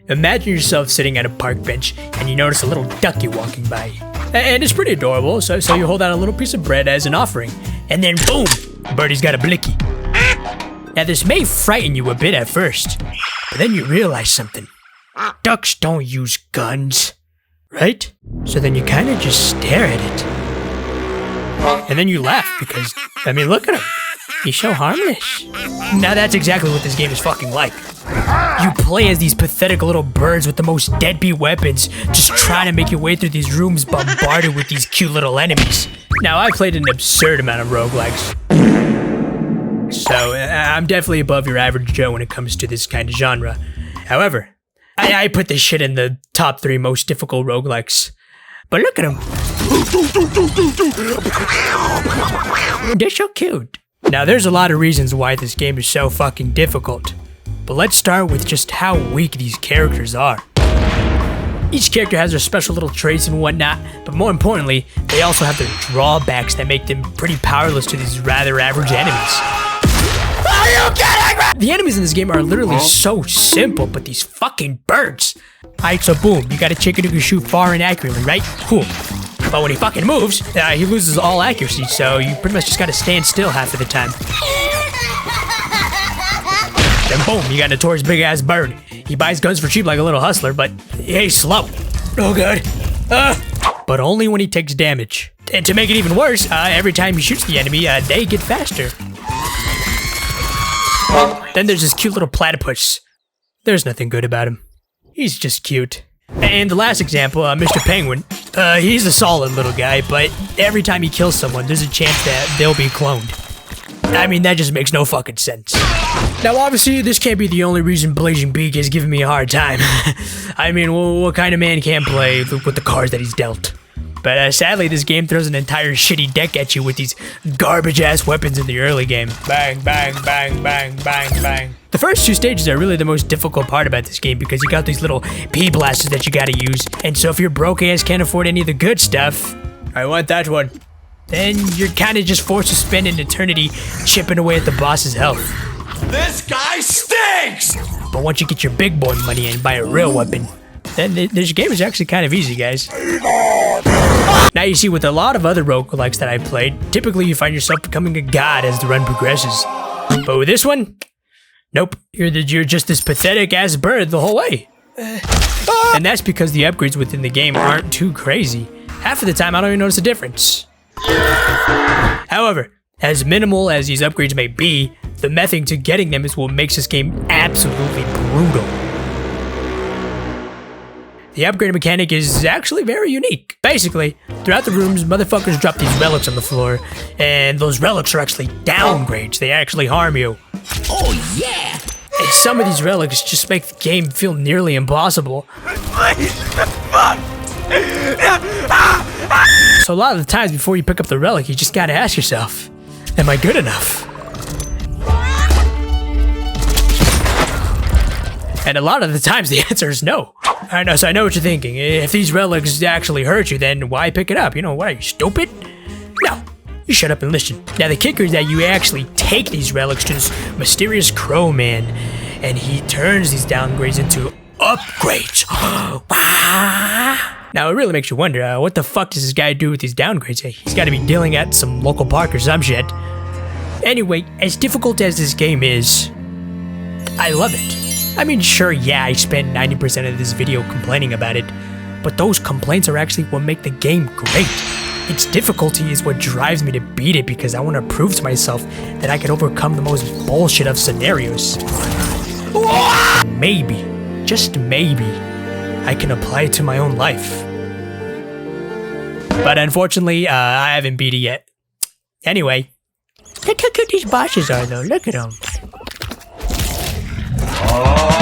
Imagine yourself sitting at a park bench and you notice a little ducky walking by. And it's pretty adorable, so you hold out a little piece of bread as an offering. And then boom, birdie's got a blicky. Now this may frighten you a bit at first, but then you realize something. Ducks don't use guns, right? So then you kind of just stare at it. And then you laugh because, I mean, look at him. He's so harmless. Now that's exactly what this game is fucking like. You play as these pathetic little birds with the most deadbeat weapons, just trying to make your way through these rooms bombarded with these cute little enemies. Now I played an absurd amount of roguelikes, so I'm definitely above your average Joe when it comes to this kind of genre. However, I put this shit in the top 3 most difficult roguelikes. But look at them. They're so cute. Now there's a lot of reasons why this game is so fucking difficult. But let's start with just how weak these characters are. Each character has their special little traits and whatnot, but more importantly, they also have their drawbacks that make them pretty powerless to these rather average enemies. Are you kidding me? The enemies in this game are literally so simple, but these fucking birds. Alright, so boom, you got a chicken who can shoot far and accurately, right? Cool. But when he fucking moves, he loses all accuracy, so you pretty much just gotta stand still half of the time. Then boom, you got a notorious big ass bird. He buys guns for cheap like a little hustler, but he's slow. Oh god. But only when he takes damage. And to make it even worse, every time he shoots the enemy, they get faster. Then there's this cute little platypus. There's nothing good about him. He's just cute. And the last example, Mr. Penguin. He's a solid little guy, but every time he kills someone, there's a chance that they'll be cloned. I mean, that just makes no fucking sense. Now, obviously, this can't be the only reason Blazing Beak is giving me a hard time. I mean, what kind of man can't play with the cards that he's dealt? But sadly, this game throws an entire shitty deck at you with these garbage-ass weapons in the early game. Bang, bang, bang, bang, bang, bang. The first 2 stages are really the most difficult part about this game because you got these little pea blasters that you gotta use. And so if your broke ass can't afford any of the good stuff, I want that one, then you're kinda just forced to spend an eternity chipping away at the boss's health. This guy stinks! But once you get your big boy money and buy a real weapon, then this game is actually kind of easy, guys. Now you see, with a lot of other roguelikes that I've played, typically you find yourself becoming a god as the run progresses. But with this one, nope, you're just this pathetic ass bird the whole way. And that's because the upgrades within the game aren't too crazy. Half of the time I don't even notice a difference. However, as minimal as these upgrades may be, the method to getting them is what makes this game absolutely brutal. The upgrade mechanic is actually very unique. Basically, throughout the rooms, motherfuckers drop these relics on the floor, and those relics are actually downgrades. They actually harm you. Oh yeah! And some of these relics just make the game feel nearly impossible. So a lot of the times before you pick up the relic, you just gotta ask yourself, am I good enough? And a lot of the times the answer is no. I know, so I know what you're thinking. If these relics actually hurt you, then why pick it up? You know, what are you, stupid? No, you shut up and listen. Now the kicker is that you actually take these relics to this mysterious crow man, and he turns these downgrades into upgrades. Now it really makes you wonder, what the fuck does this guy do with these downgrades? He's gotta be dealing at some local park or some shit. Anyway, as difficult as this game is, I love it. I mean, sure, yeah, I spent 90% of this video complaining about it, but those complaints are actually what make the game great. Its difficulty is what drives me to beat it because I want to prove to myself that I can overcome the most bullshit of scenarios. And maybe, just maybe, I can apply it to my own life. But unfortunately, I haven't beat it yet. Anyway, look how good these bosses are though, look at them. Oh!